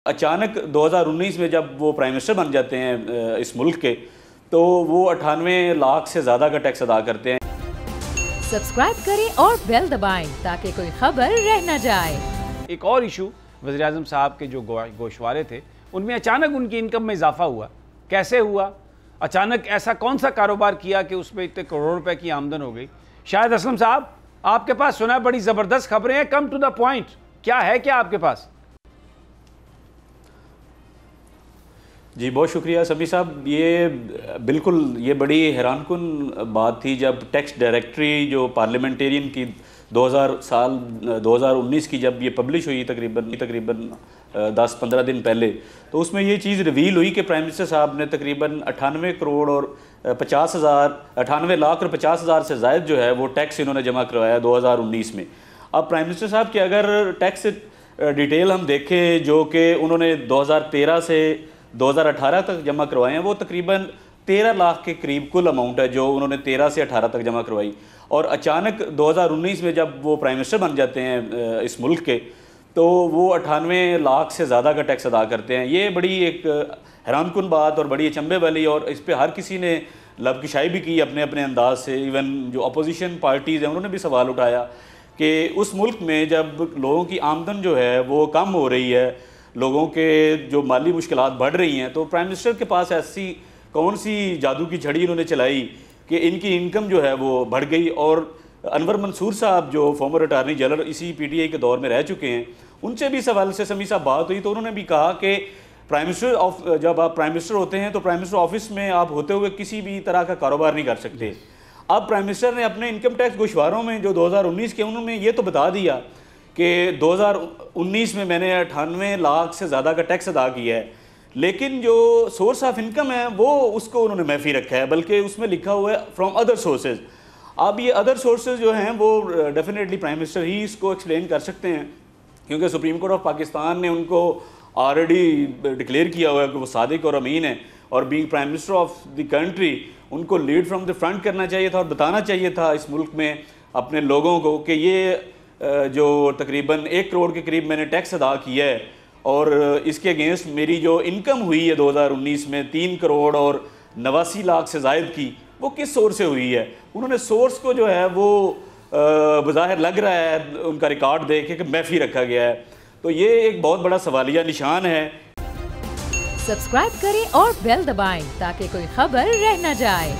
اچانک 2019 میں جب وہ پرائم منسٹر بن جاتے ہیں اس ملک کے، تو وہ 98 لاکھ سے زیادہ کا ٹیکس ادا کرتے ہیں۔ سبسکرائب کریں اور بیل دبائیں تاکہ کوئی خبر رہ نہ جائے۔ ایک اور ایشو وزیراعظم صاحب کے جو گوشوارے تھے ان میں اچانک ان کی انکم میں اضافہ ہوا۔ کیسے ہوا؟ اچانک ایسا کون سا کاروبار کیا کہ اس میں اتنے کروڑ روپے کی آمدن ہو گئی؟ شاہد اسلم صاحب، آپ کے پاس سنا بڑی زبردست خبریں ہیں، کم ٹو دا پوائنٹ، کیا ہے کیا آپ کے پاس؟ جی بہت شکریہ سمیع صاحب، یہ بالکل یہ بڑی حیران کن بات تھی جب ٹیکس ڈائریکٹری جو پارلیمنٹیرین کی 2019 کی جب یہ پبلش ہوئی تقریباً 10-15 دن پہلے، تو اس میں یہ چیز ریویل ہوئی کہ پرائم منسٹر صاحب نے تقریباً 98 لاکھ اور 50 ہزار سے زائد جو ہے وہ ٹیکس انہوں نے جمع کروایا 2019 میں۔ اب پرائم منسٹر صاحب کے اگر ٹیکس ڈیٹیل ہم دیکھیں جو کہ انہوں نے 2013 سے 2018 تک جمع کروائے ہیں، وہ تقریباً 13 لاکھ کے قریب کل اماؤنٹ ہے جو انہوں نے 13 سے 18 تک جمع کروائی، اور اچانک 2019 میں جب وہ پرائم منسٹر بن جاتے ہیں اس ملک کے، تو وہ 98 لاکھ سے زیادہ کا ٹیکس ادا کرتے ہیں۔ یہ بڑی ایک حیران کن بات اور بڑی اچنبھے والی، اور اس پہ ہر کسی نے لب کشائی بھی کی اپنے اپنے انداز سے۔ ایون جو اپوزیشن پارٹیز ہیں انہوں نے بھی سوال اٹھایا کہ اس ملک میں جب لوگوں کی آمدن جو ہے وہ کم ہو رہی ہے، لوگوں کے جو مالی مشکلات بڑھ رہی ہیں، تو پرائم منسٹر کے پاس ایسی کون سی جادو کی چھڑی انہوں نے چلائی کہ ان کی انکم جو ہے وہ بڑھ گئی۔ اور انور منصور صاحب جو فارمر اٹارنی جنرل اسی پی ٹی آئی کے دور میں رہ چکے ہیں، ان سے بھی سوال سے سمیع صاحب بات ہوئی، تو انہوں نے بھی کہا کہ جب آپ پرائم منسٹر ہوتے ہیں تو پرائم منسٹر آفس میں آپ ہوتے ہوئے کسی بھی طرح کا کاروبار نہیں کر سکتے۔ اب پرائم منسٹر نے اپنے انکم ٹیکس گوشواروں میں جو 2019 کے انہوں نے یہ تو بتا دیا کہ 2019 میں نے 98 لاکھ سے زیادہ کا ٹیکس ادا کیا ہے، لیکن جو سورس آف انکم ہے وہ اس کو انہوں نے محفوظ رکھا ہے، بلکہ اس میں لکھا ہوا ہے فرام ادر سورسز۔ اب یہ ادر سورسز جو ہیں وہ ڈیفینیٹلی پرائم منسٹر ہی اس کو ایکسپلین کر سکتے ہیں، کیونکہ سپریم کورٹ آف پاکستان نے ان کو آلریڈی ڈکلیئر کیا ہوا ہے کہ وہ صادق اور امین ہیں، اور being prime minister of the country in کو لیڈ فرام دی فرنٹ کرنا چاہیے تھا اور بتانا چاہیے تھا اس ملک میں اپنے لوگوں کو کہ یہ جو تقریباً 1 کروڑ کے قریب میں نے ٹیکس ادا کیا ہے، اور اس کے اگینسٹ میری جو انکم ہوئی ہے 2019 میں 3 کروڑ اور 89 لاکھ سے زائد کی، وہ کس سورس سے ہوئی ہے۔ انہوں نے سورس کو جو ہے وہ بظاہر لگ رہا ہے ان کا ریکارڈ دیکھ کے کہ محفوظ رکھا گیا ہے، تو یہ ایک بہت بڑا سوالیہ نشان ہے۔ سبسکرائب کریں اور بیل دبائیں تاکہ کوئی خبر رہ نہ جائے۔